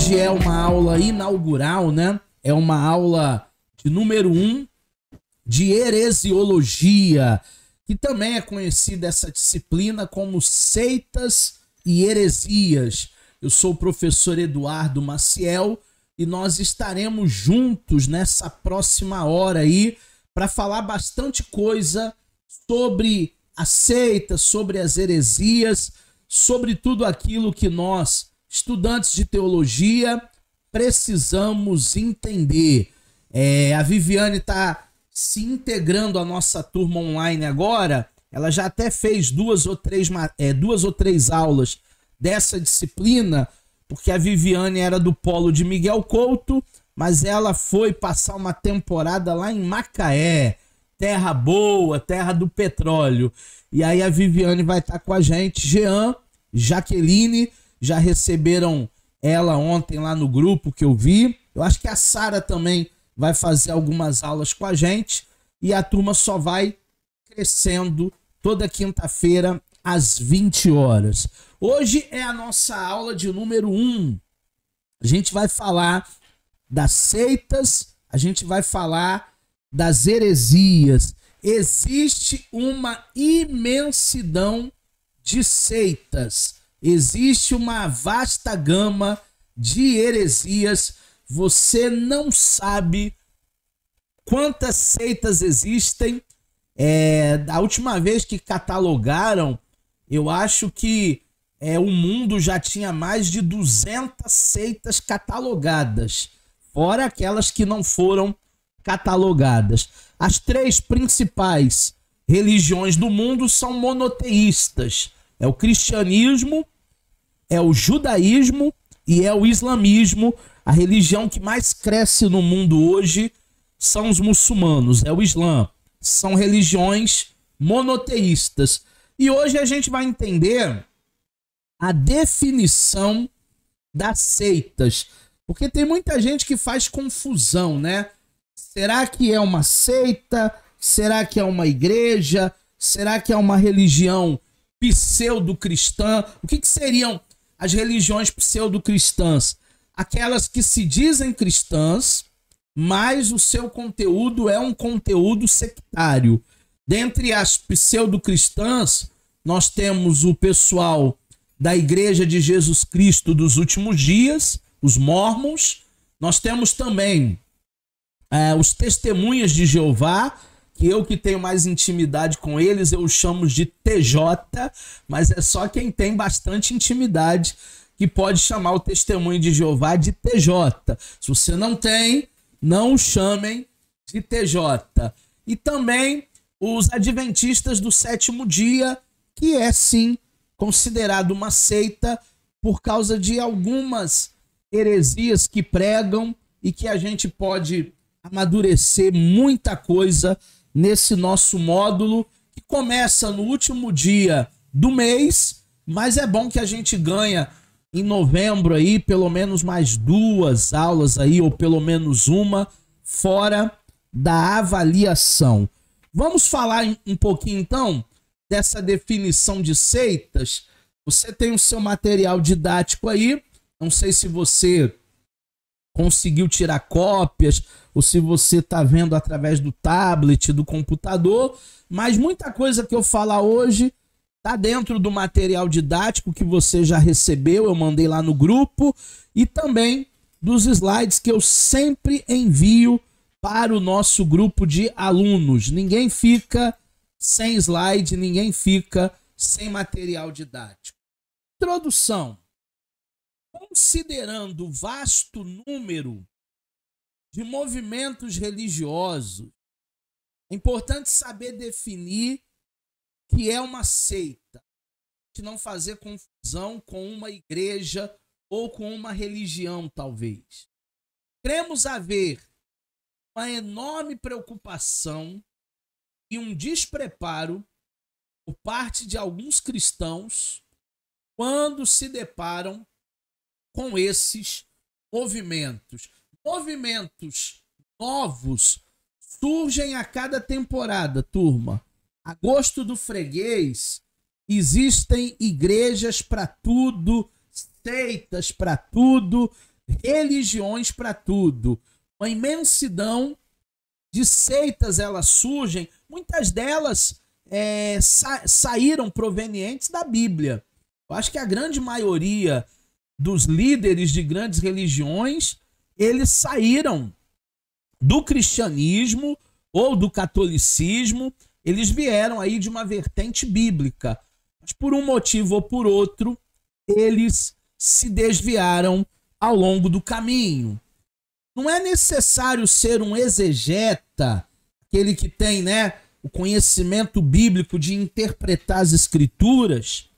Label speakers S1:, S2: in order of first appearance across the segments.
S1: Hoje é uma aula inaugural, né? É uma aula de número 1 de heresiologia, que também é conhecida essa disciplina como seitas e heresias. Eu sou o professor Eduardo Maciel e nós estaremos juntos nessa próxima hora aí para falar bastante coisa sobre a seita, sobre as heresias, sobre tudo aquilo que nós, estudantes de teologia, precisamos entender. A Viviane está se integrando à nossa turma online agora. Ela já até fez duas ou três aulas dessa disciplina, porque a Viviane era do polo de Miguel Couto, mas ela foi passar uma temporada lá em Macaé, terra boa, terra do petróleo. E aí a Viviane vai estar com a gente. Jean, Jaqueline, já receberam ela ontem lá no grupo que eu vi. Eu acho que a Sara também vai fazer algumas aulas com a gente. E a turma só vai crescendo toda quinta-feira às 20 horas. Hoje é a nossa aula de número 1. A gente vai falar das seitas, a gente vai falar das heresias. Existe uma imensidão de seitas, existe uma vasta gama de heresias. Você não sabe quantas seitas existem. Da última vez que catalogaram, eu acho que o mundo já tinha mais de 200 seitas catalogadas, fora aquelas que não foram catalogadas. As três principais religiões do mundo são monoteístas. É o cristianismo, é o judaísmo e é o islamismo. A religião que mais cresce no mundo hoje são os muçulmanos, é o Islã. São religiões monoteístas. E hoje a gente vai entender a definição das seitas, porque tem muita gente que faz confusão, né? Será que é uma seita? Será que é uma igreja? Será que é uma religião pseudo-cristã? O que seriam as religiões pseudo-cristãs? Aquelas que se dizem cristãs, mas o seu conteúdo é um conteúdo sectário. Dentre as pseudo-cristãs, nós temos o pessoal da Igreja de Jesus Cristo dos Últimos Dias, os Mormons. Nós temos também os Testemunhas de Jeová, que eu que tenho mais intimidade com eles, eu os chamo de TJ, mas é só quem tem bastante intimidade que pode chamar o Testemunho de Jeová de TJ. Se você não tem, não o chamem de TJ. E também os Adventistas do Sétimo Dia, que é sim considerado uma seita por causa de algumas heresias que pregam e que a gente pode amadurecer muita coisa nesse nosso módulo, que começa no último dia do mês, mas é bom que a gente ganha em novembro aí pelo menos mais 2 aulas aí, ou pelo menos uma, fora da avaliação. Vamos falar um pouquinho então dessa definição de seitas. Você tem o seu material didático aí, não sei se você conseguiu tirar cópias ou se você está vendo através do tablet, do computador, mas muita coisa que eu falar hoje está dentro do material didático que você já recebeu, eu mandei lá no grupo, e também dos slides que eu sempre envio para o nosso grupo de alunos. Ninguém fica sem slide, ninguém fica sem material didático. Introdução. Considerando o vasto número de movimentos religiosos, é importante saber definir o que é uma seita, de não fazer confusão com uma igreja ou com uma religião, talvez. Cremos haver uma enorme preocupação e um despreparo por parte de alguns cristãos quando se deparam com esses movimentos. Movimentos novos surgem a cada temporada, turma. A gosto do freguês, existem igrejas para tudo, seitas para tudo, religiões para tudo. Uma imensidão de seitas elas surgem, muitas delas saíram provenientes da Bíblia. Eu acho que a grande maioria dos líderes de grandes religiões, eles saíram do cristianismo ou do catolicismo, eles vieram aí de uma vertente bíblica, mas por um motivo ou por outro, eles se desviaram ao longo do caminho. Não é necessário ser um exegeta, aquele que tem, né, o conhecimento bíblico de interpretar as escrituras,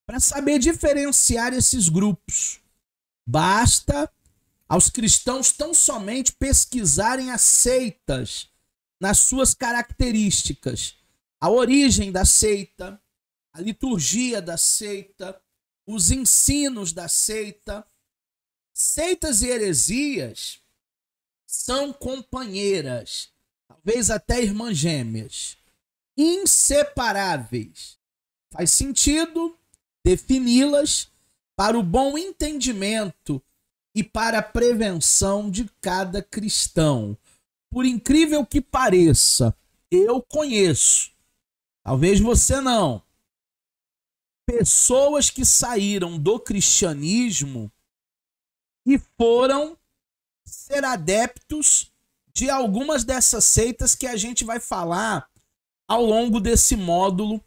S1: para saber diferenciar esses grupos. Basta aos cristãos tão somente pesquisarem as seitas nas suas características, a origem da seita, a liturgia da seita, os ensinos da seita. Seitas e heresias são companheiras, talvez até irmãs gêmeas, inseparáveis. Faz sentido defini-las para o bom entendimento e para a prevenção de cada cristão. Por incrível que pareça, eu conheço, talvez você não, pessoas que saíram do cristianismo e foram ser adeptos de algumas dessas seitas que a gente vai falar ao longo desse módulo,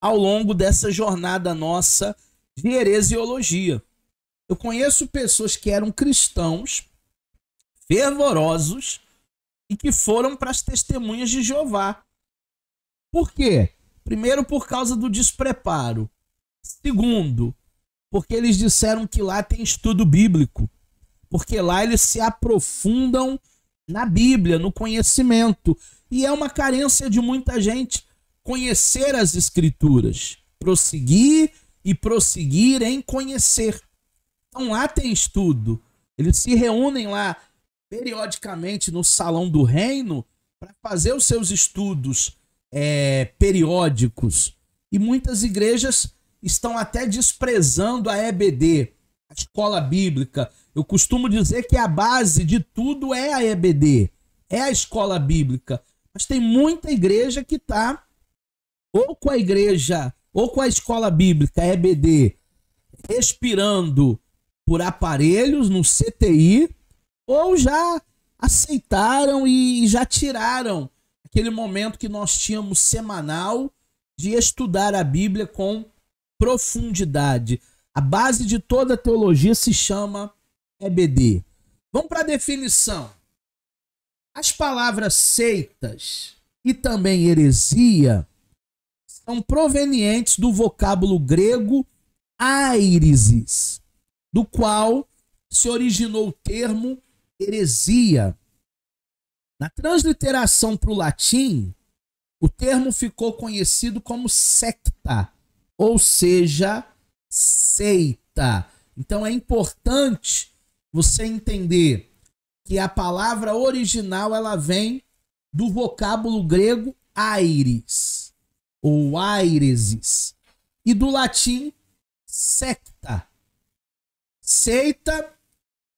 S1: ao longo dessa jornada nossa de heresiologia. Eu conheço pessoas que eram cristãos fervorosos e que foram para as testemunhas de Jeová. Por quê? Primeiro, por causa do despreparo. Segundo, porque eles disseram que lá tem estudo bíblico. Porque lá eles se aprofundam na Bíblia, no conhecimento. E é uma carência de muita gente conhecer as Escrituras. Prosseguir e prosseguir em conhecer. Então lá tem estudo. Eles se reúnem lá periodicamente no Salão do Reino para fazer os seus estudos periódicos. E muitas igrejas estão até desprezando a EBD, a escola bíblica. Eu costumo dizer que a base de tudo é a EBD, é a escola bíblica. Mas tem muita igreja que está ou com a igreja, ou com a escola bíblica, a EBD, respirando por aparelhos no CTI, ou já aceitaram e já tiraram aquele momento que nós tínhamos semanal de estudar a Bíblia com profundidade. A base de toda a teologia se chama EBD. Vamos para a definição. As palavras seitas e também heresia são provenientes do vocábulo grego airesis, do qual se originou o termo heresia. Na transliteração para o latim, o termo ficou conhecido como secta, ou seja, seita. Então é importante você entender que a palavra original ela vem do vocábulo grego aires, ou airesis, e do latim secta. Seita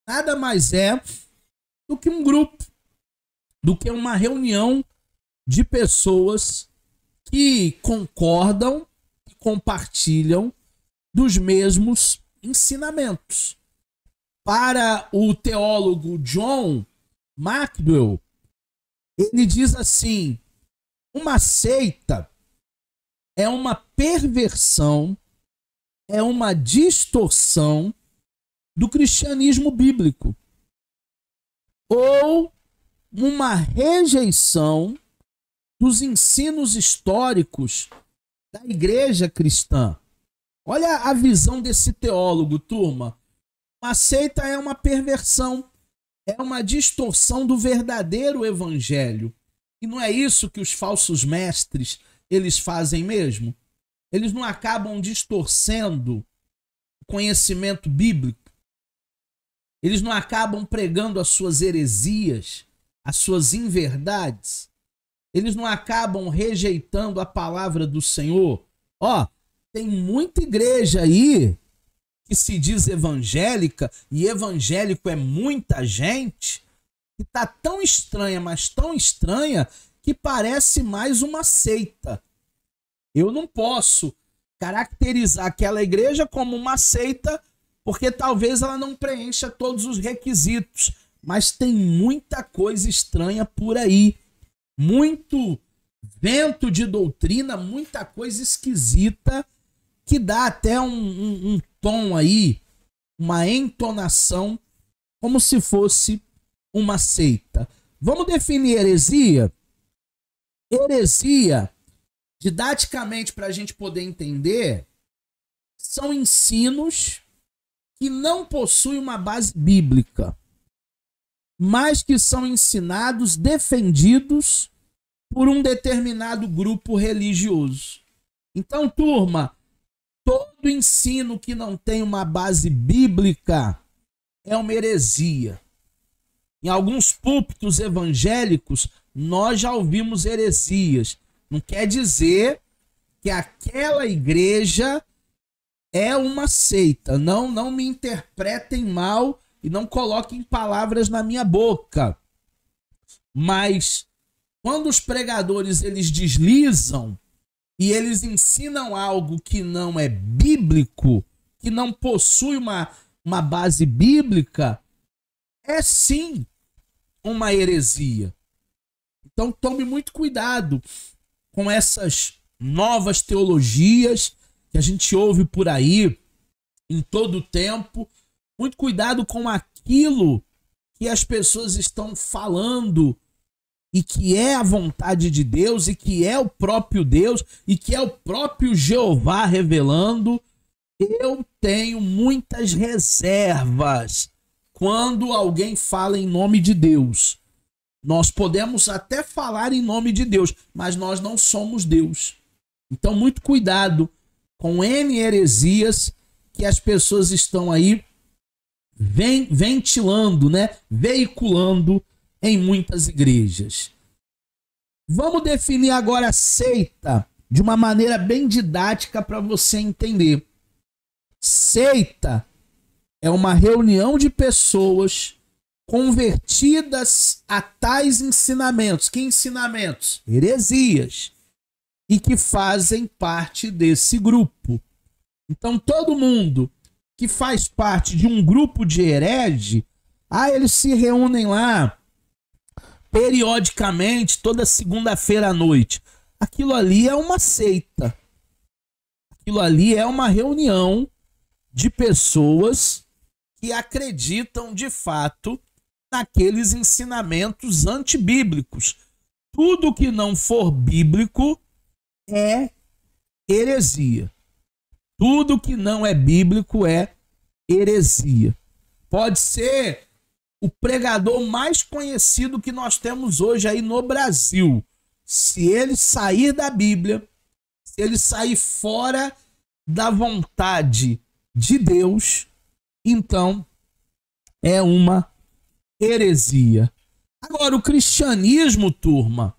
S1: nada mais é do que um grupo, do que uma reunião de pessoas que concordam e compartilham dos mesmos ensinamentos. Para o teólogo John Maxwell, ele diz assim: uma seita é uma perversão, é uma distorção do cristianismo bíblico, ou uma rejeição dos ensinos históricos da igreja cristã. Olha a visão desse teólogo, turma. Uma seita é uma perversão, é uma distorção do verdadeiro evangelho. E não é isso que os falsos mestres, eles fazem mesmo? Eles não acabam distorcendo o conhecimento bíblico? Eles não acabam pregando as suas heresias, as suas inverdades? Eles não acabam rejeitando a palavra do Senhor? Ó, tem muita igreja aí que se diz evangélica, e evangélico é muita gente, que tá tão estranha, mas tão estranha, que parece mais uma seita. Eu não posso caracterizar aquela igreja como uma seita, porque talvez ela não preencha todos os requisitos, mas tem muita coisa estranha por aí, muito vento de doutrina, muita coisa esquisita, que dá até um tom aí, uma entonação, como se fosse uma seita. Vamos definir heresia? Heresia, didaticamente, para a gente poder entender, são ensinos que não possuem uma base bíblica, mas que são ensinados, defendidos por um determinado grupo religioso. Então, turma, todo ensino que não tem uma base bíblica é uma heresia. Em alguns púlpitos evangélicos, nós já ouvimos heresias. Não quer dizer que aquela igreja é uma seita. Não me interpretem mal e não coloquem palavras na minha boca. Mas quando os pregadores eles deslizam e eles ensinam algo que não é bíblico, que não possui uma base bíblica, é sim uma heresia. Então tome muito cuidado com essas novas teologias que a gente ouve por aí em todo o tempo. Muito cuidado com aquilo que as pessoas estão falando e que é a vontade de Deus e que é o próprio Deus e que é o próprio Jeová revelando. Eu tenho muitas reservas quando alguém fala em nome de Deus. Nós podemos até falar em nome de Deus, mas nós não somos Deus. Então, muito cuidado com N heresias que as pessoas estão aí ventilando, né? Veiculando em muitas igrejas. Vamos definir agora a seita de uma maneira bem didática para você entender. Seita é uma reunião de pessoas convertidas a tais ensinamentos. Que ensinamentos? Heresias. E que fazem parte desse grupo. Então todo mundo que faz parte de um grupo de herege, eles se reúnem lá periodicamente, toda segunda-feira à noite. Aquilo ali é uma seita. Aquilo ali é uma reunião de pessoas que acreditam de fato naqueles ensinamentos antibíblicos. Tudo que não for bíblico é heresia. Tudo que não é bíblico é heresia. Pode ser o pregador mais conhecido que nós temos hoje aí no Brasil. Se ele sair da Bíblia, se ele sair fora da vontade de Deus, então é uma heresia. Agora, o cristianismo, turma,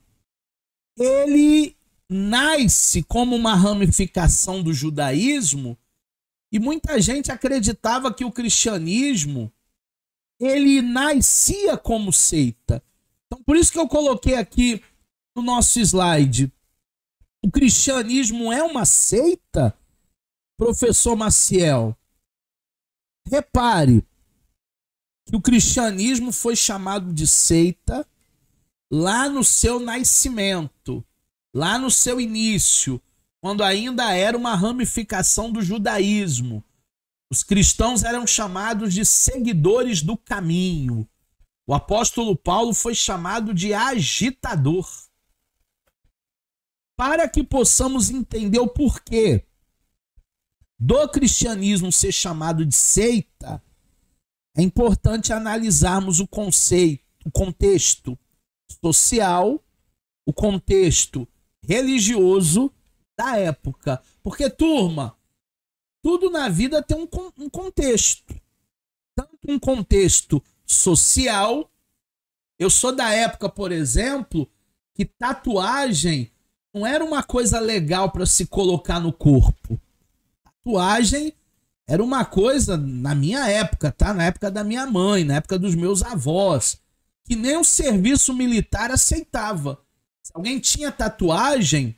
S1: ele nasce como uma ramificação do judaísmo e muita gente acreditava que o cristianismo ele nascia como seita. Então, por isso que eu coloquei aqui no nosso slide. O cristianismo é uma seita, professor Maciel? Repare que o cristianismo foi chamado de seita lá no seu nascimento, lá no seu início, quando ainda era uma ramificação do judaísmo. Os cristãos eram chamados de seguidores do caminho. O apóstolo Paulo foi chamado de agitador. Para que possamos entender o porquê do cristianismo ser chamado de seita, é importante analisarmos o conceito, o contexto social, o contexto religioso da época. Porque, turma, tudo na vida tem um contexto. Tanto um contexto social. Eu sou da época, por exemplo, que tatuagem não era uma coisa legal para se colocar no corpo. Tatuagem Era uma coisa, na minha época, tá? Na época da minha mãe, na época dos meus avós, que nem o serviço militar aceitava. Se alguém tinha tatuagem,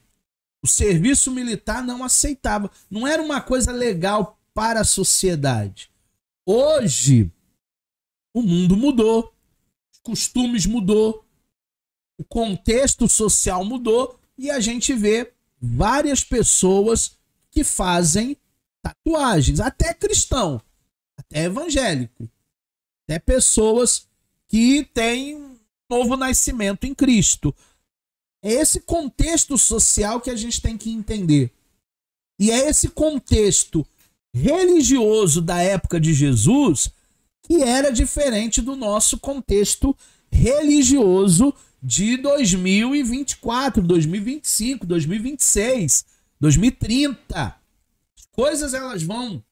S1: o serviço militar não aceitava. Não era uma coisa legal para a sociedade. Hoje, o mundo mudou, os costumes mudou, o contexto social mudou e a gente vê várias pessoas que fazem tatuagens, até cristão, até evangélico, até pessoas que têm um novo nascimento em Cristo. É esse contexto social que a gente tem que entender. E é esse contexto religioso da época de Jesus que era diferente do nosso contexto religioso de 2024, 2025, 2026, 2030. As coisas elas vão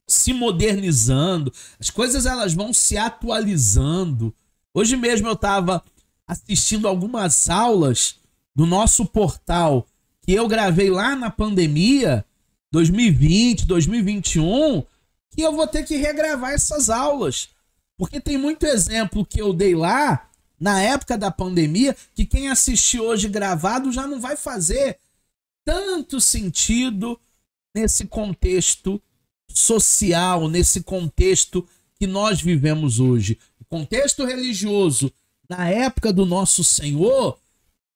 S1: se modernizando, as coisas elas vão se atualizando. Hoje mesmo eu estava assistindo algumas aulas do nosso portal que eu gravei lá na pandemia, 2020, 2021, que eu vou ter que regravar essas aulas. Porque tem muito exemplo que eu dei lá, na época da pandemia, que quem assistir hoje gravado já não vai fazer tanto sentido nesse contexto social, nesse contexto que nós vivemos hoje. O contexto religioso na época do nosso Senhor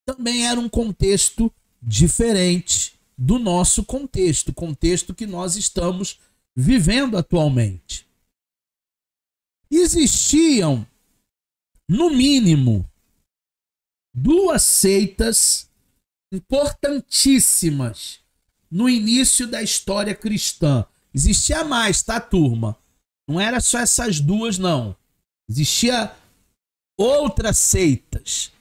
S1: também era um contexto diferente do nosso contexto, contexto que nós estamos vivendo atualmente. Existiam, no mínimo, duas seitas importantíssimas no início da história cristã. Existia mais, tá, turma? Não era só essas duas, não. Existia outras seitas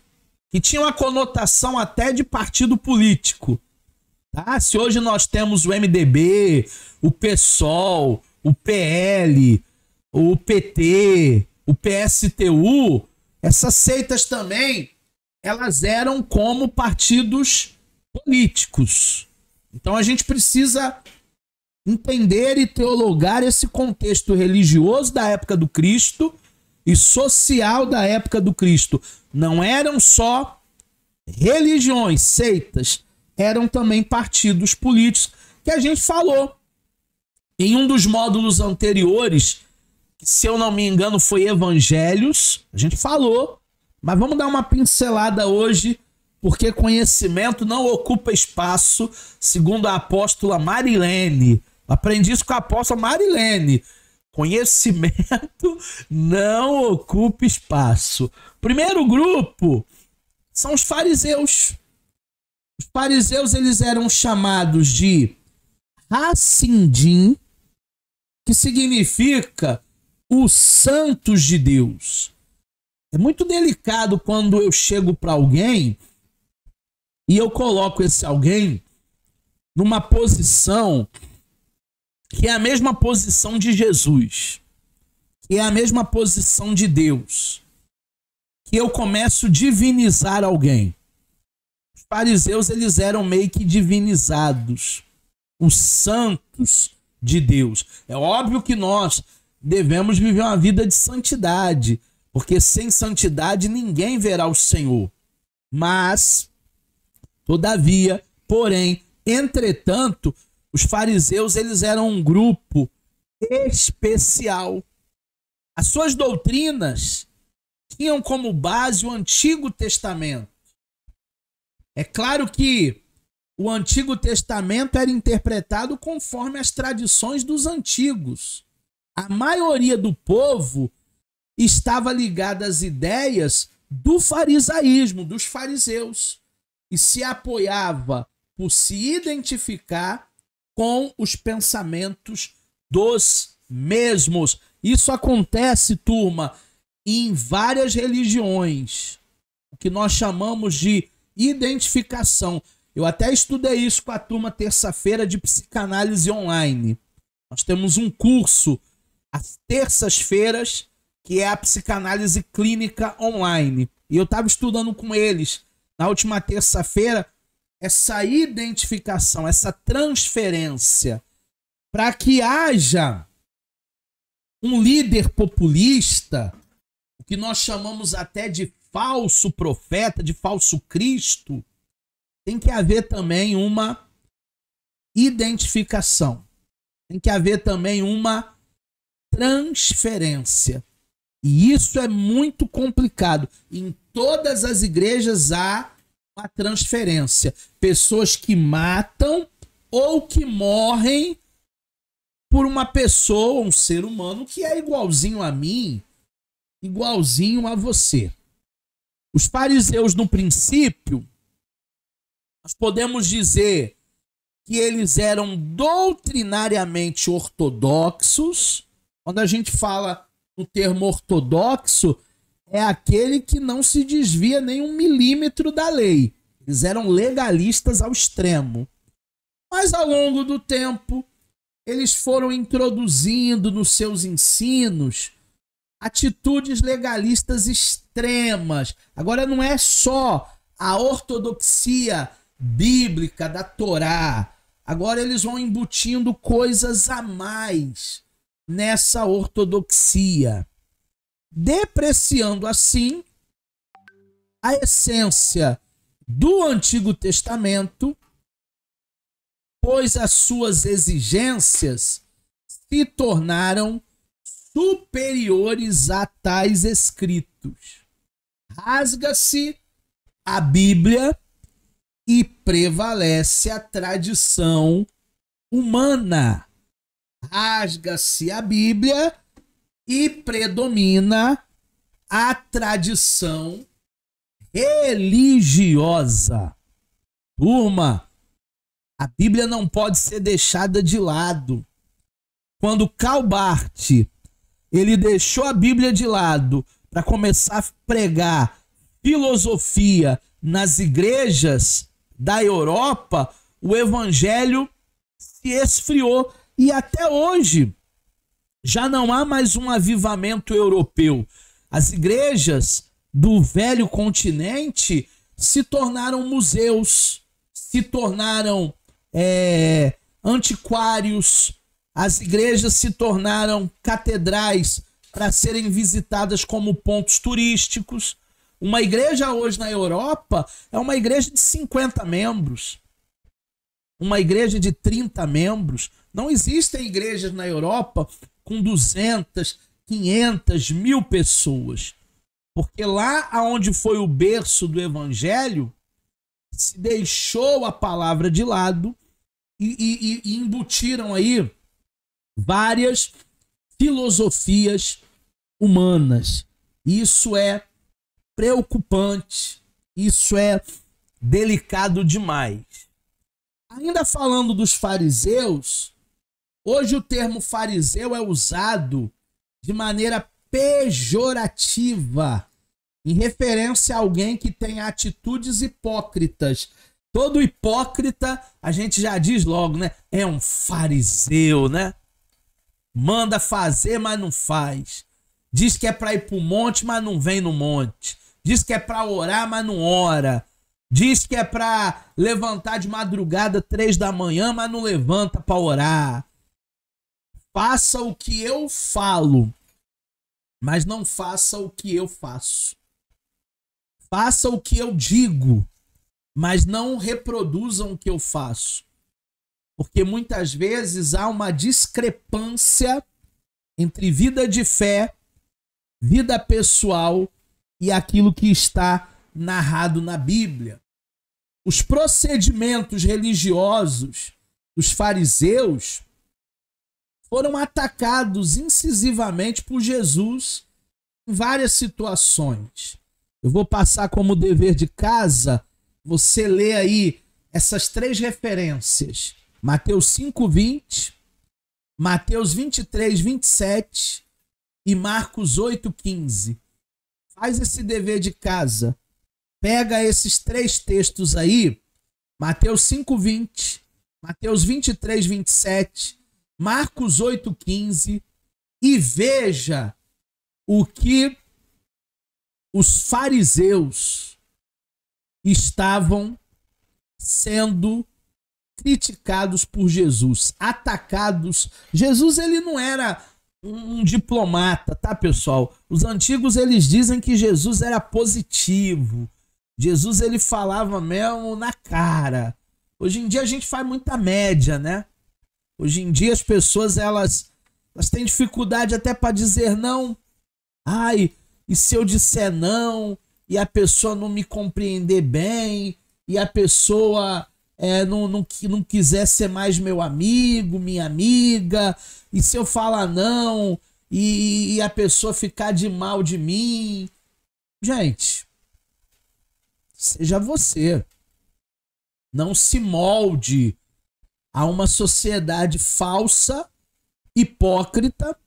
S1: que tinham a conotação até de partido político. Tá? Se hoje nós temos o MDB, o PSOL, o PL, o PT, o PSTU, essas seitas também, elas eram como partidos políticos. Então a gente precisa entender e teologar esse contexto religioso da época do Cristo e social da época do Cristo. Não eram só religiões, seitas, eram também partidos políticos, que a gente falou em um dos módulos anteriores, que, se eu não me engano, foi Evangelhos. A gente falou, mas vamos dar uma pincelada hoje, porque conhecimento não ocupa espaço, segundo a apóstola Marilene. Aprendi isso com a apóstola Marilene. Conhecimento não ocupa espaço. Primeiro grupo são os fariseus. Os fariseus, eles eram chamados de Hassindim, que significa os santos de Deus. É muito delicado quando eu chego para alguém e eu coloco esse alguém numa posição que é a mesma posição de Jesus, que é a mesma posição de Deus, que eu começo a divinizar alguém. Os fariseus, eles eram meio que divinizados, os santos de Deus. É óbvio que nós devemos viver uma vida de santidade, porque sem santidade ninguém verá o Senhor. Mas, todavia, porém, entretanto, os fariseus, eles eram um grupo especial. As suas doutrinas tinham como base o Antigo Testamento. É claro que o Antigo Testamento era interpretado conforme as tradições dos antigos. A maioria do povo estava ligada às ideias do farisaísmo, dos fariseus, e se apoiava por se identificar com os pensamentos dos mesmos. Isso acontece, turma, em várias religiões, o que nós chamamos de identificação. Eu até estudei isso com a turma terça-feira de psicanálise online. Nós temos um curso às terças-feiras, que é a psicanálise clínica online. E eu estava estudando com eles na última terça-feira essa identificação, essa transferência. para que haja um líder populista, o que nós chamamos até de falso profeta, de falso Cristo, tem que haver também uma identificação. Tem que haver também uma transferência. E isso é muito complicado. Em todas as igrejas há uma transferência. Pessoas que matam ou que morrem por uma pessoa, um ser humano que é igualzinho a mim, igualzinho a você. Os fariseus, no princípio, nós podemos dizer que eles eram doutrinariamente ortodoxos. Quando a gente fala no termo ortodoxo, é aquele que não se desvia nem 1 milímetro da lei. Eles eram legalistas ao extremo. Mas ao longo do tempo, eles foram introduzindo nos seus ensinos atitudes legalistas extremas. Agora não é só a ortodoxia bíblica da Torá. Agora eles vão embutindo coisas a mais nessa ortodoxia, depreciando assim a essência do Antigo Testamento, pois as suas exigências se tornaram superiores a tais escritos. Rasga-se a Bíblia e prevalece a tradição humana. Rasga-se a Bíblia e predomina a tradição religiosa. Turma, a Bíblia não pode ser deixada de lado. Quando Karl Barth ele deixou a Bíblia de lado para começar a pregar filosofia nas igrejas da Europa, o evangelho se esfriou. E até hoje já não há mais um avivamento europeu. As igrejas do velho continente se tornaram museus, se tornaram antiquários. As igrejas se tornaram catedrais para serem visitadas como pontos turísticos. Uma igreja hoje na Europa é uma igreja de 50 membros. Uma igreja de 30 membros. Não existem igrejas na Europa com 200, 500, 1000 pessoas. Porque lá onde foi o berço do evangelho, se deixou a palavra de lado e embutiram aí várias filosofias humanas. Isso é preocupante, isso é delicado demais. Ainda falando dos fariseus, hoje o termo fariseu é usado de maneira pejorativa, em referência a alguém que tem atitudes hipócritas. Todo hipócrita, a gente já diz logo, né? É um fariseu, né? Manda fazer, mas não faz. Diz que é para ir para o monte, mas não vem no monte. Diz que é para orar, mas não ora. Diz que é para levantar de madrugada 3 da manhã, mas não levanta para orar. Faça o que eu falo, mas não faça o que eu faço. Faça o que eu digo, mas não reproduzam o que eu faço. Porque muitas vezes há uma discrepância entre vida de fé, vida pessoal e aquilo que está narrado na Bíblia. Os procedimentos religiosos dos fariseus foram atacados incisivamente por Jesus em várias situações. Eu vou passar como dever de casa, você lê aí essas 3 referências. Mateus 5:20, Mateus 23:27 e Marcos 8:15. Faz esse dever de casa. Pega esses 3 textos aí, Mateus 5:20, Mateus 23:27, Marcos 8:15, e veja o que os fariseus estavam sendo criticados por Jesus, atacados. Jesus, ele não era um diplomata, tá, pessoal? Os antigos, eles dizem que Jesus era positivo. Jesus, ele falava mesmo na cara. Hoje em dia a gente faz muita média, né? Hoje em dia as pessoas, elas têm dificuldade até para dizer não. Ai, e se eu disser não, e a pessoa não me compreender bem, e a pessoa não quiser ser mais meu amigo, minha amiga, e se eu falar não, e a pessoa ficar de mal de mim. Gente, seja você. Não se molde a uma sociedade falsa, hipócrita,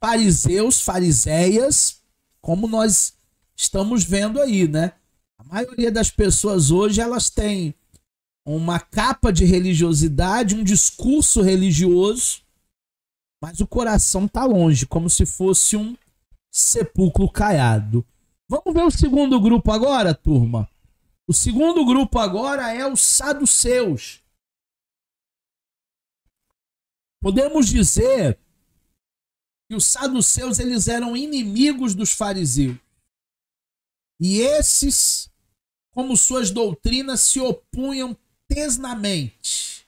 S1: fariseus, fariseias, como nós estamos vendo aí, né? A maioria das pessoas hoje, elas têm uma capa de religiosidade, um discurso religioso, mas o coração tá longe, como se fosse um sepulcro caiado. Vamos ver o segundo grupo agora, turma? O segundo grupo agora é os saduceus. Podemos dizer que os saduceus, eles eram inimigos dos fariseus. E esses, como suas doutrinas, se opunham tesnamente.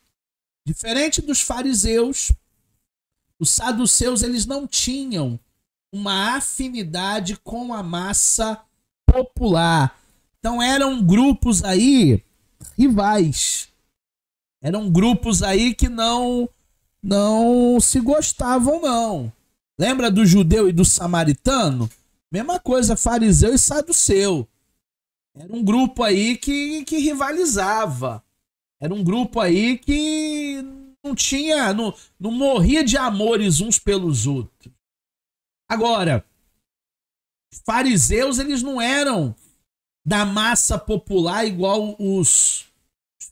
S1: Diferente dos fariseus, os saduceus, eles não tinham uma afinidade com a massa popular. Então eram grupos aí rivais. Eram grupos aí que não se gostavam, não. Lembra do judeu e do samaritano? Mesma coisa, fariseu e saduceu. Era um grupo aí que rivalizava. Era um grupo aí que não morria de amores uns pelos outros. Agora, os fariseus, eles não eram da massa popular igual os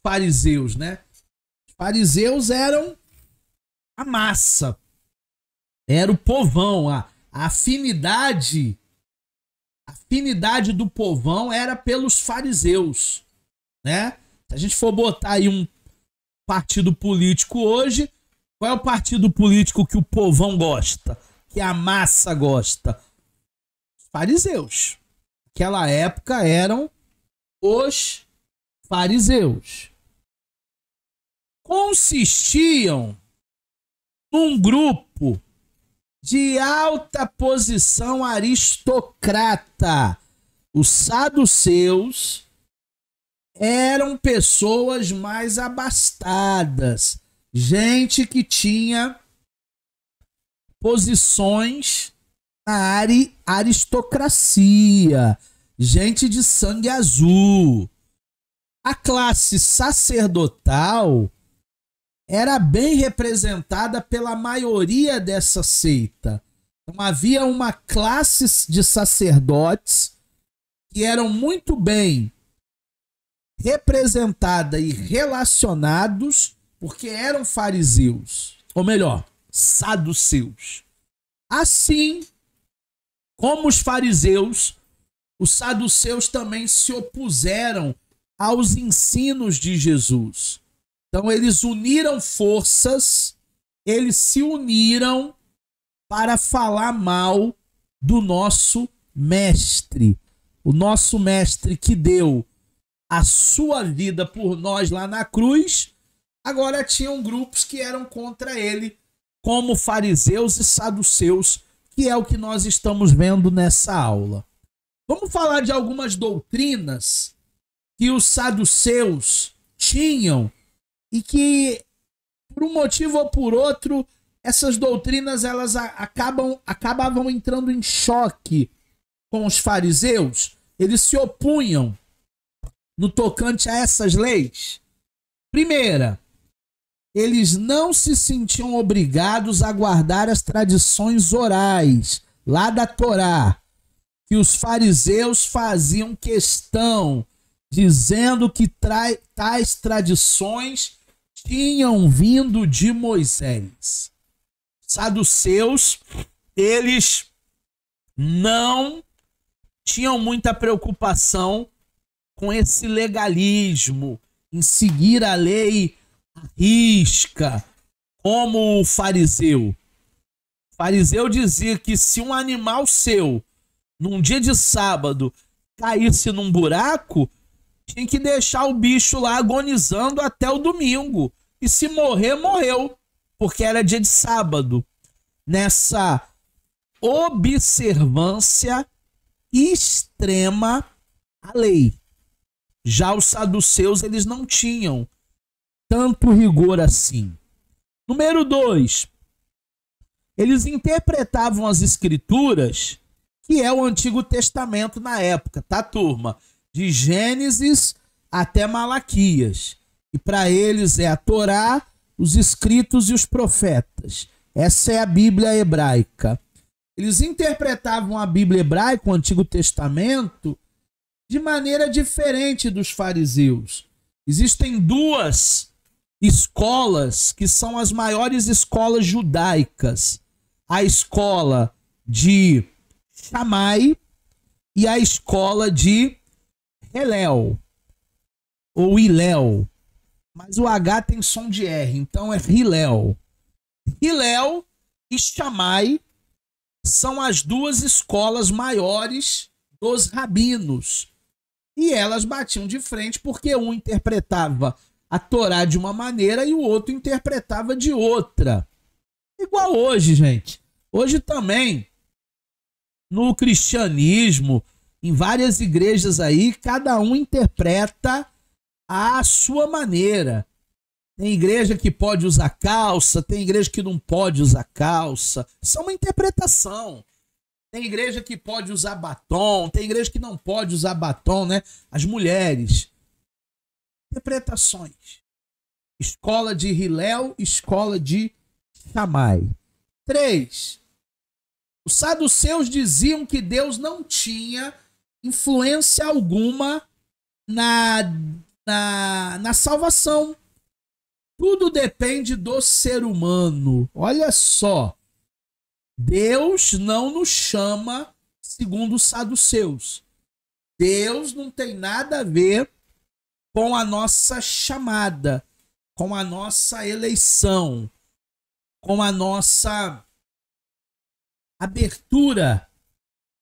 S1: fariseus, né? Os fariseus eram a massa. Era o povão, a afinidade do povão era pelos fariseus, né? Se a gente for botar aí um partido político hoje, qual é o partido político que o povão gosta? Que a massa gosta? Os fariseus. Naquela época eram os fariseus. Consistiam num grupo de alta posição aristocrata. Os saduceus eram pessoas mais abastadas, gente que tinha posições na aristocracia, gente de sangue azul. A classe sacerdotal era bem representada pela maioria dessa seita. Então havia uma classe de sacerdotes que eram muito bem representada e relacionados porque eram fariseus, ou melhor, saduceus. Assim como os fariseus, os saduceus também se opuseram aos ensinos de Jesus. Então eles uniram forças, eles se uniram para falar mal do nosso mestre. O nosso mestre que deu a sua vida por nós lá na cruz, agora tinham grupos que eram contra ele, como fariseus e saduceus, que é o que nós estamos vendo nessa aula. Vamos falar de algumas doutrinas que os saduceus tinham e que, por um motivo ou por outro, essas doutrinas elas acabavam entrando em choque com os fariseus. Eles se opunham no tocante a essas leis. Primeira, eles não se sentiam obrigados a guardar as tradições orais lá da Torá, que os fariseus faziam questão, dizendo que tais tradições tinham vindo de Moisés. Saduceus, eles não tinham muita preocupação com esse legalismo, em seguir a lei risca, como o fariseu. O fariseu dizia que se um animal seu, num dia de sábado, caísse num buraco, tinha que deixar o bicho lá agonizando até o domingo. E se morrer, morreu, porque era dia de sábado. Nessa observância extrema à lei. Já os saduceus, eles não tinham tanto rigor assim. Número 2. Eles interpretavam as escrituras, que é o Antigo Testamento na época, tá, turma? De Gênesis até Malaquias. E para eles é a Torá, os escritos e os profetas. Essa é a Bíblia hebraica. Eles interpretavam a Bíblia hebraica, o Antigo Testamento, de maneira diferente dos fariseus. Existem duas escolas que são as maiores escolas judaicas. A escola de Shammai e a escola de Hillel, ou Hillel. Mas o H tem som de R, então é Hillel. Hillel e Shammai são as duas escolas maiores dos rabinos. E elas batiam de frente porque um interpretava a Torá de uma maneira e o outro interpretava de outra. Igual hoje, gente. Hoje também, no cristianismo, em várias igrejas aí, cada um interpreta à sua maneira. Tem igreja que pode usar calça, tem igreja que não pode usar calça. Isso é uma interpretação. Tem igreja que pode usar batom, tem igreja que não pode usar batom, né? As mulheres. Interpretações. Escola de Hillel, escola de Shammai. 3. Os saduceus diziam que Deus não tinha influência alguma na salvação. Tudo depende do ser humano. Olha só. Deus não nos chama segundo os saduceus. Deus não tem nada a ver com a nossa chamada, com a nossa eleição, com a nossa abertura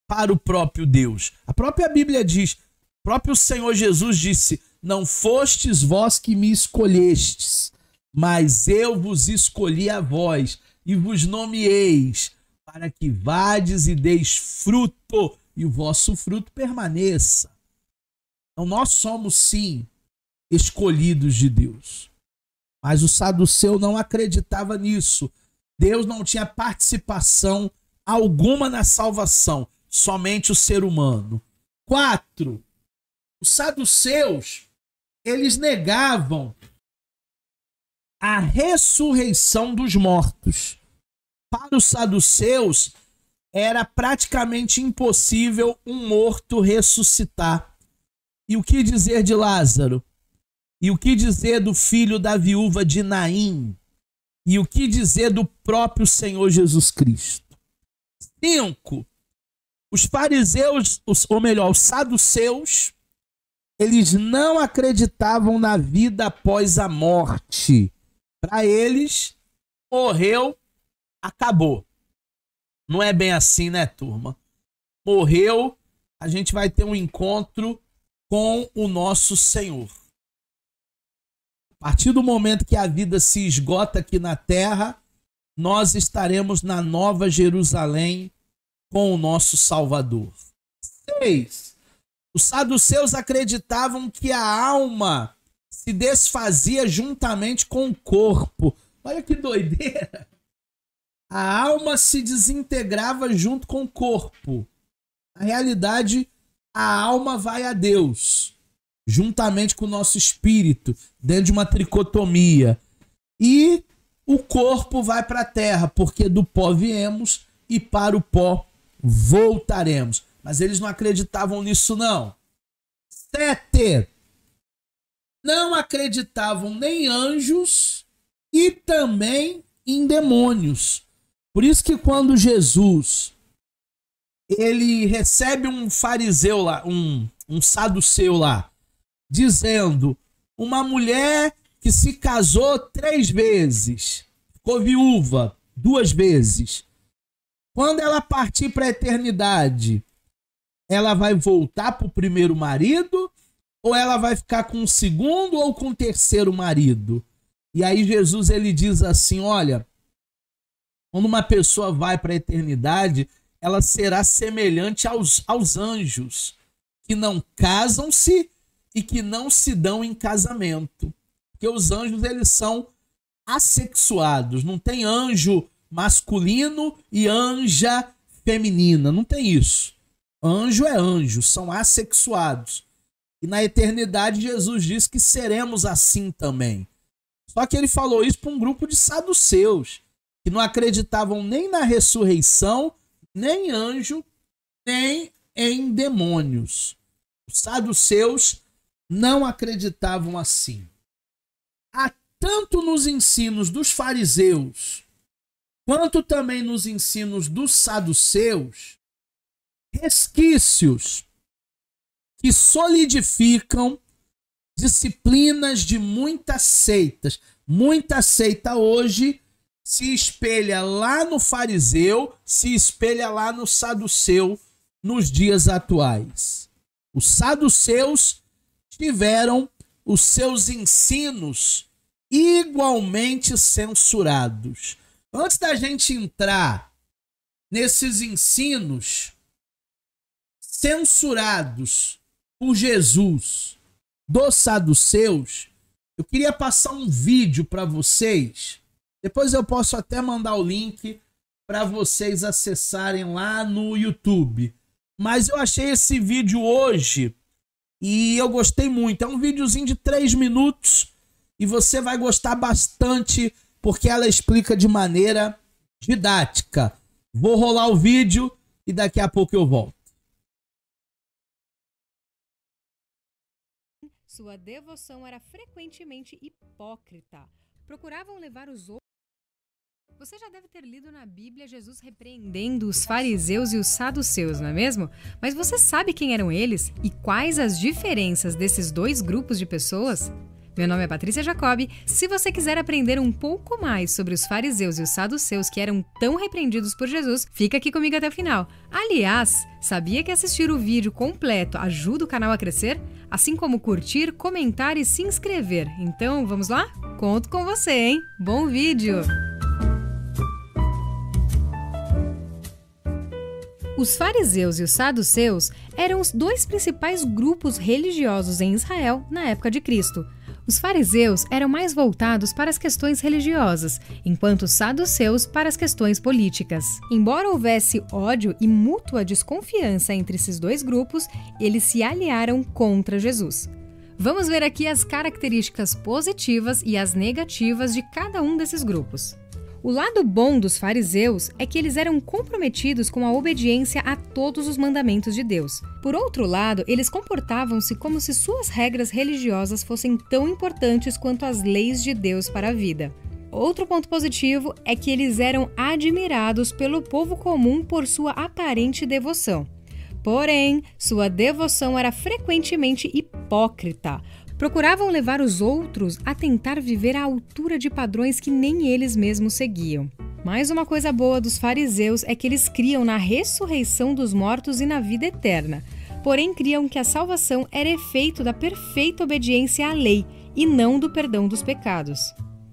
S1: para o próprio Deus. A própria Bíblia diz, o próprio Senhor Jesus disse: não fostes vós que me escolhestes, mas eu vos escolhi a vós e vos nomeeis para que vades e deis fruto e o vosso fruto permaneça. Então nós somos sim escolhidos de Deus. Mas o saduceu não acreditava nisso. Deus não tinha participação alguma na salvação, somente o ser humano. 4. Os saduceus, eles negavam a ressurreição dos mortos. Para os saduceus, era praticamente impossível um morto ressuscitar. E o que dizer de Lázaro? E o que dizer do filho da viúva de Naim? E o que dizer do próprio Senhor Jesus Cristo? 5. Os fariseus, ou melhor, os saduceus, eles não acreditavam na vida após a morte. Para eles, morreu, acabou. Não é bem assim, né, turma? Morreu, a gente vai ter um encontro com o nosso Senhor. A partir do momento que a vida se esgota aqui na terra, nós estaremos na Nova Jerusalém com o nosso Salvador. 6. Os saduceus acreditavam que a alma se desfazia juntamente com o corpo. Olha que doideira! A alma se desintegrava junto com o corpo. Na realidade, a alma vai a Deus, juntamente com o nosso espírito, dentro de uma tricotomia. E o corpo vai para a terra, porque do pó viemos e para o pó voltaremos. Mas eles não acreditavam nisso, não. 7. Não acreditavam nem em anjos e também em demônios. Por isso que quando Jesus ele recebe um fariseu lá, um saduceu lá, dizendo: uma mulher que se casou 3 vezes, ficou viúva 2 vezes. Quando ela partir para a eternidade, ela vai voltar para o primeiro marido ou ela vai ficar com o segundo ou com o terceiro marido? E aí Jesus ele diz assim, olha, quando uma pessoa vai para a eternidade, ela será semelhante aos anjos, que não casam-se e que não se dão em casamento. Porque os anjos, eles são assexuados. Não tem anjo masculino e anja feminina. Não tem isso. Anjo é anjo, são assexuados. E na eternidade, Jesus diz que seremos assim também. Só que ele falou isso para um grupo de saduceus, que não acreditavam nem na ressurreição, nem em anjo, nem em demônios. Os saduceus não acreditavam assim. Há tanto nos ensinos dos fariseus, quanto também nos ensinos dos saduceus, resquícios que solidificam disciplinas de muitas seitas. Muita seita hoje se espelha lá no fariseu, se espelha lá no saduceu nos dias atuais. Os saduceus tiveram os seus ensinos igualmente censurados. Antes da gente entrar nesses ensinos censurados por Jesus dos saduceus, eu queria passar um vídeo para vocês. Depois eu posso até mandar o link para vocês acessarem lá no YouTube. Mas eu achei esse vídeo hoje e eu gostei muito. É um videozinho de 3 minutos e você vai gostar bastante porque ela explica de maneira didática. Vou rolar o vídeo e daqui a pouco eu volto.
S2: Sua devoção era frequentemente hipócrita. Procuravam levar os outros. Você já deve ter lido na Bíblia Jesus repreendendo os fariseus e os saduceus, não é mesmo? Mas você sabe quem eram eles e quais as diferenças desses dois grupos de pessoas? Meu nome é Patrícia Jacob. Se você quiser aprender um pouco mais sobre os fariseus e os saduceus que eram tão repreendidos por Jesus, fica aqui comigo até o final. Aliás, sabia que assistir o vídeo completo ajuda o canal a crescer? Assim como curtir, comentar e se inscrever. Então, vamos lá? Conto com você, hein? Bom vídeo! Os fariseus e os saduceus eram os dois principais grupos religiosos em Israel na época de Cristo. Os fariseus eram mais voltados para as questões religiosas, enquanto os saduceus para as questões políticas. Embora houvesse ódio e mútua desconfiança entre esses dois grupos, eles se aliaram contra Jesus. Vamos ver aqui as características positivas e as negativas de cada um desses grupos. O lado bom dos fariseus é que eles eram comprometidos com a obediência a todos os mandamentos de Deus. Por outro lado, eles comportavam-se como se suas regras religiosas fossem tão importantes quanto as leis de Deus para a vida. Outro ponto positivo é que eles eram admirados pelo povo comum por sua aparente devoção. Porém, sua devoção era frequentemente hipócrita. Procuravam levar os outros a tentar viver à altura de padrões que nem eles mesmos seguiam. Mais uma coisa boa dos fariseus é que eles criam na ressurreição dos mortos e na vida eterna. Porém, criam que a salvação era efeito da perfeita obediência à lei e não do perdão dos pecados.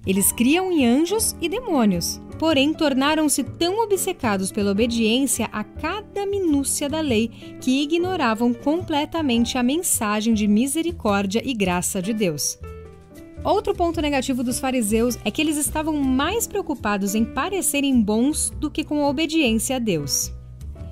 S2: Eles criam em anjos e demônios, porém tornaram-se tão obcecados pela obediência a cada minúcia da lei que ignoravam completamente a mensagem de misericórdia e graça de Deus. Outro ponto negativo dos fariseus é que eles estavam mais preocupados em parecerem bons do que com a obediência a Deus.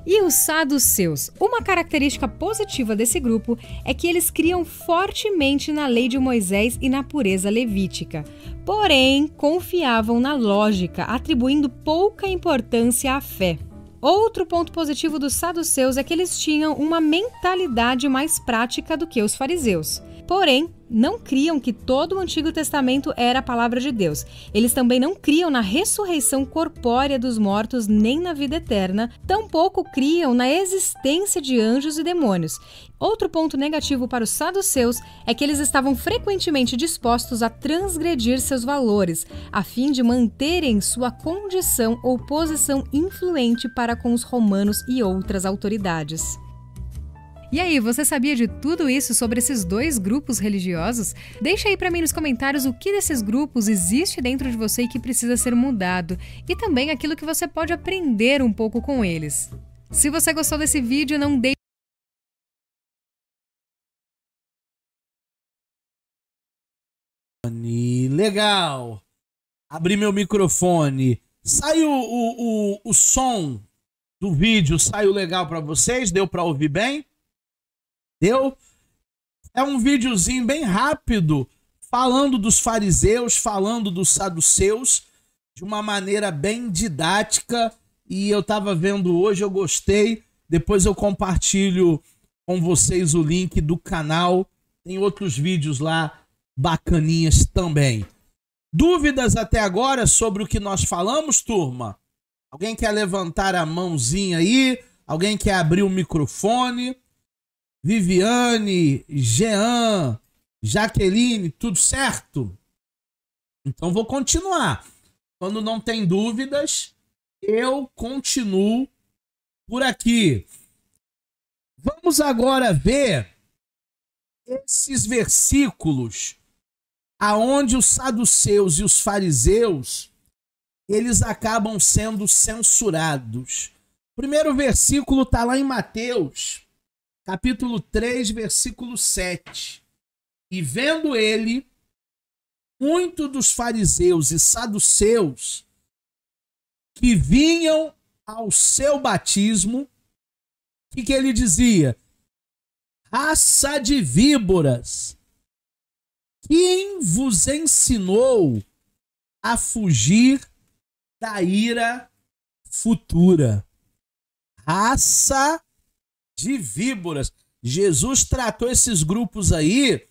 S2: E os saduceus? Uma característica positiva desse grupo é que eles criam fortemente na lei de Moisés e na pureza levítica. Porém, confiavam na lógica, atribuindo pouca importância à fé. Outro ponto positivo dos saduceus é que eles tinham uma mentalidade mais prática do que os fariseus. Porém, não criam que todo o Antigo Testamento era a palavra de Deus. Eles também não criam na ressurreição corpórea dos mortos nem na vida eterna, tampouco criam na existência de anjos e demônios. Outro ponto negativo para os saduceus é que eles estavam frequentemente dispostos a transgredir seus valores, a fim de manterem sua condição ou posição influente para com os romanos e outras autoridades. E aí, você sabia de tudo isso sobre esses dois grupos religiosos? Deixa aí pra mim nos comentários o que desses grupos existe dentro de você e que precisa ser mudado, e também aquilo que você pode aprender um pouco com eles. Se você gostou desse vídeo, não deixe...
S1: Legal! Abri meu microfone. Saiu o som do vídeo, saiu legal pra vocês? Deu pra ouvir bem? Deu? É um videozinho bem rápido, falando dos fariseus, falando dos saduceus, de uma maneira bem didática, e eu tava vendo hoje, eu gostei. Depois eu compartilho com vocês o link do canal, tem outros vídeos lá bacaninhas também. Dúvidas até agora sobre o que nós falamos, turma? Alguém quer levantar a mãozinha aí? Alguém quer abrir o microfone? Viviane, Jean, Jaqueline, tudo certo? Então vou continuar. Quando não tem dúvidas, eu continuo por aqui. Vamos agora ver esses versículos aonde os saduceus e os fariseus, eles acabam sendo censurados. O primeiro versículo está lá em Mateus, capítulo 3, versículo 7. E vendo ele, muito dos fariseus e saduceus que vinham ao seu batismo, o que ele dizia? Raça de víboras, quem vos ensinou a fugir da ira futura? Raça de víboras. Jesus tratou esses grupos aí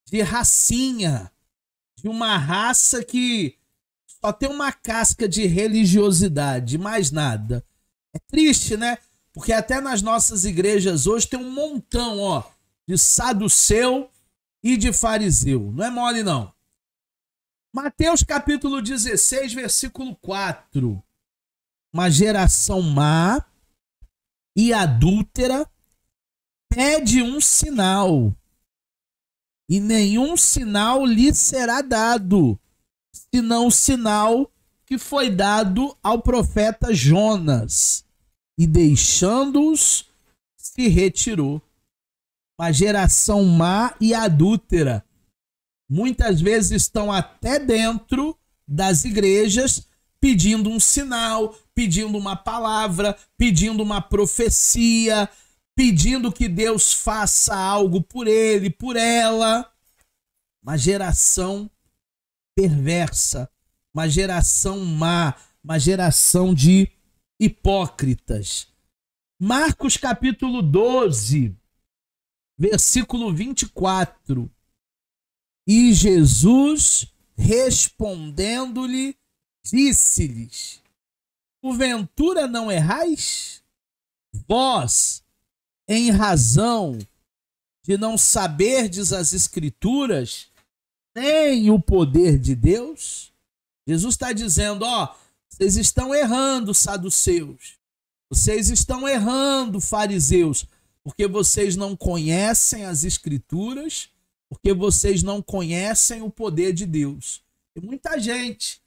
S1: de racinha, de uma raça que só tem uma casca de religiosidade, mais nada. É triste, né? Porque até nas nossas igrejas hoje tem um montão, ó, de saduceu e de fariseu. Não é mole, não. Mateus capítulo 16, versículo 4. Uma geração má e adúltera pede um sinal, e nenhum sinal lhe será dado, senão o sinal que foi dado ao profeta Jonas, e deixando-os, se retirou. Uma geração má e adúltera. Muitas vezes estão até dentro das igrejas pedindo um sinal, pedindo uma palavra, pedindo uma profecia, pedindo que Deus faça algo por ele, por ela. Uma geração perversa, uma geração má, uma geração de hipócritas. Marcos capítulo 12, versículo 24. E Jesus, respondendo-lhe, disse-lhes: porventura não errais? Vós, em razão de não saberdes as Escrituras, nem o poder de Deus? Jesus está dizendo, ó, vocês estão errando, saduceus. Vocês estão errando, fariseus, porque vocês não conhecem as Escrituras, porque vocês não conhecem o poder de Deus. E muita gente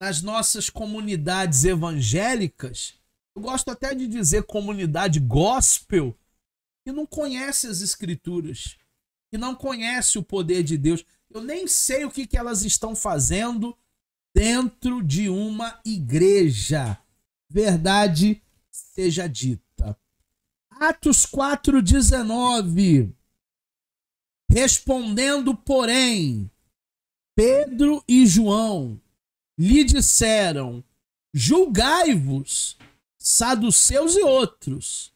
S1: nas nossas comunidades evangélicas, eu gosto até de dizer comunidade gospel, que não conhece as Escrituras, que não conhece o poder de Deus. Eu nem sei o que elas estão fazendo dentro de uma igreja. Verdade seja dita. Atos 4:19. Respondendo, porém, Pedro e João lhe disseram: julgai-vos, saduceus e outros,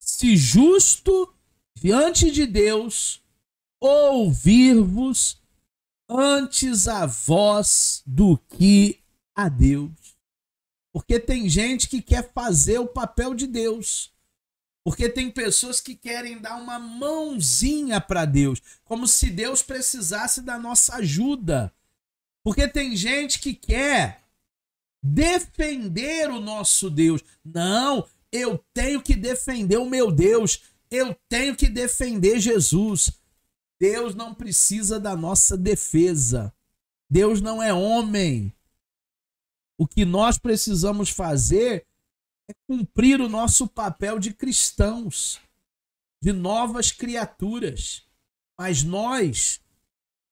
S1: se justo diante de Deus ouvir-vos antes a vós do que a Deus. Porque tem gente que quer fazer o papel de Deus. Porque tem pessoas que querem dar uma mãozinha para Deus, como se Deus precisasse da nossa ajuda. Porque tem gente que quer defender o nosso Deus. Não, eu tenho que defender o meu Deus. Eu tenho que defender Jesus. Deus não precisa da nossa defesa. Deus não é homem. O que nós precisamos fazer é cumprir o nosso papel de cristãos, de novas criaturas. Mas nós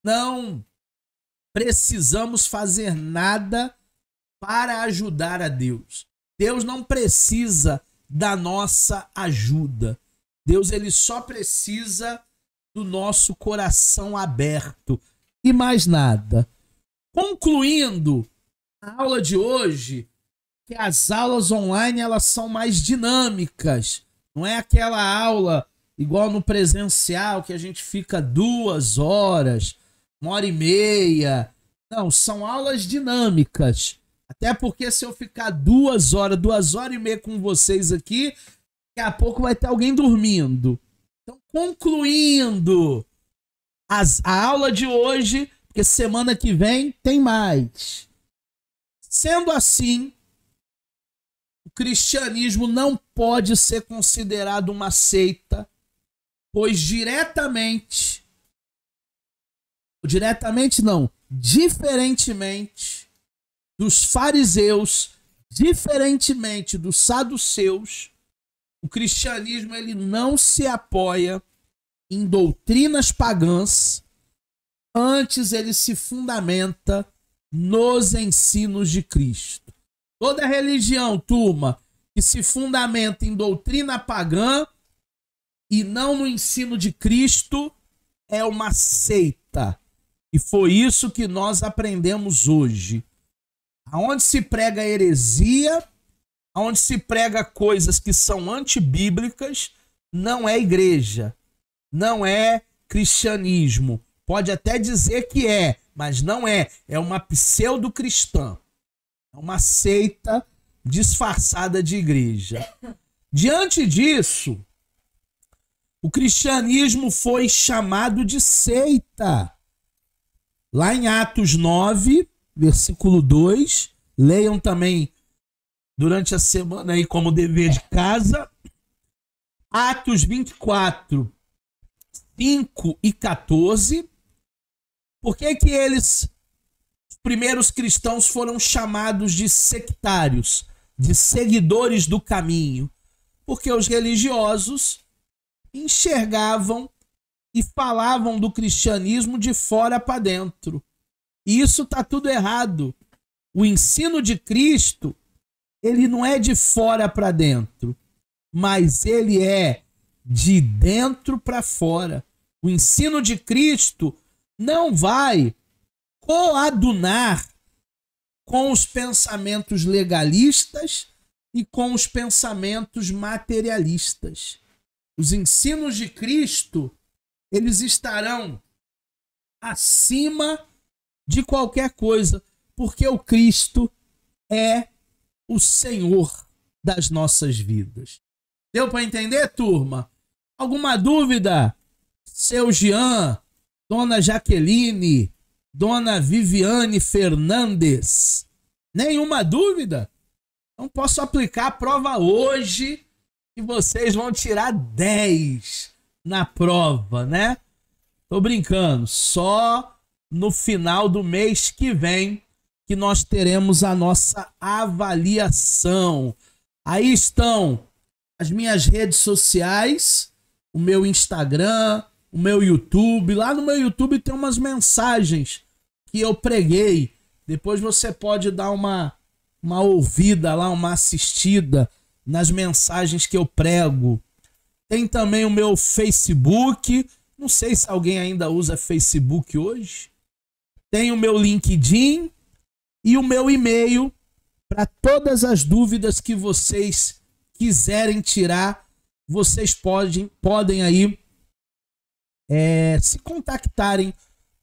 S1: não precisamos fazer nada para ajudar a Deus. Deus não precisa da nossa ajuda. Deus, ele só precisa do nosso coração aberto e mais nada. Concluindo a aula de hoje, que as aulas online elas são mais dinâmicas. Não é aquela aula igual no presencial que a gente fica 2 horas, 1h30. Não, são aulas dinâmicas. Até porque se eu ficar 2 horas, 2h30 com vocês aqui, daqui a pouco vai ter alguém dormindo. Então, concluindo a aula de hoje, porque semana que vem tem mais. Sendo assim, o cristianismo não pode ser considerado uma seita, pois diferentemente dos fariseus, diferentemente dos saduceus, o cristianismo ele não se apoia em doutrinas pagãs, antes ele se fundamenta nos ensinos de Cristo. Toda religião, turma, que se fundamenta em doutrina pagã e não no ensino de Cristo é uma seita. E foi isso que nós aprendemos hoje. Aonde se prega heresia, aonde se prega coisas que são antibíblicas, não é igreja, não é cristianismo. Pode até dizer que é, mas não é. É uma pseudo-cristã. É uma seita disfarçada de igreja. Diante disso, o cristianismo foi chamado de seita. Lá em Atos 9, versículo 2, leiam também durante a semana aí como dever de casa. Atos 24, 5 e 14. Por que que eles, os primeiros cristãos, foram chamados de sectários, de seguidores do caminho? Porque os religiosos enxergavam e falavam do cristianismo de fora para dentro. E isso está tudo errado. O ensino de Cristo, ele não é de fora para dentro, mas ele é de dentro para fora. O ensino de Cristo não vai coadunar com os pensamentos legalistas e com os pensamentos materialistas. Os ensinos de Cristo, eles estarão acima de qualquer coisa, porque o Cristo é o Senhor das nossas vidas. Deu para entender, turma? Alguma dúvida? Seu Jean, Dona Jaqueline, Dona Viviane Fernandes, nenhuma dúvida? Não posso aplicar a prova hoje e vocês vão tirar 10 na prova, né? Tô brincando, só no final do mês que vem que nós teremos a nossa avaliação. Aí estão as minhas redes sociais, o meu Instagram, o meu YouTube. Lá no meu YouTube tem umas mensagens que eu preguei. Depois você pode dar uma ouvida lá, uma assistida nas mensagens que eu prego. Tem também o meu Facebook. Não sei se alguém ainda usa Facebook hoje. Tem o meu LinkedIn e o meu e-mail para todas as dúvidas que vocês quiserem tirar. Vocês podem aí se contactarem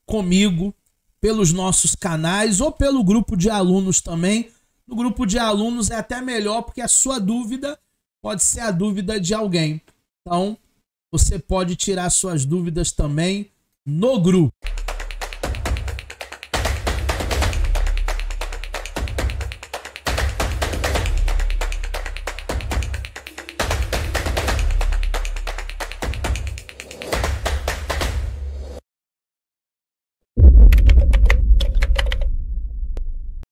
S1: comigo pelos nossos canais ou pelo grupo de alunos também. No grupo de alunos é até melhor, porque a sua dúvida pode ser a dúvida de alguém. Então, você pode tirar suas dúvidas também no grupo.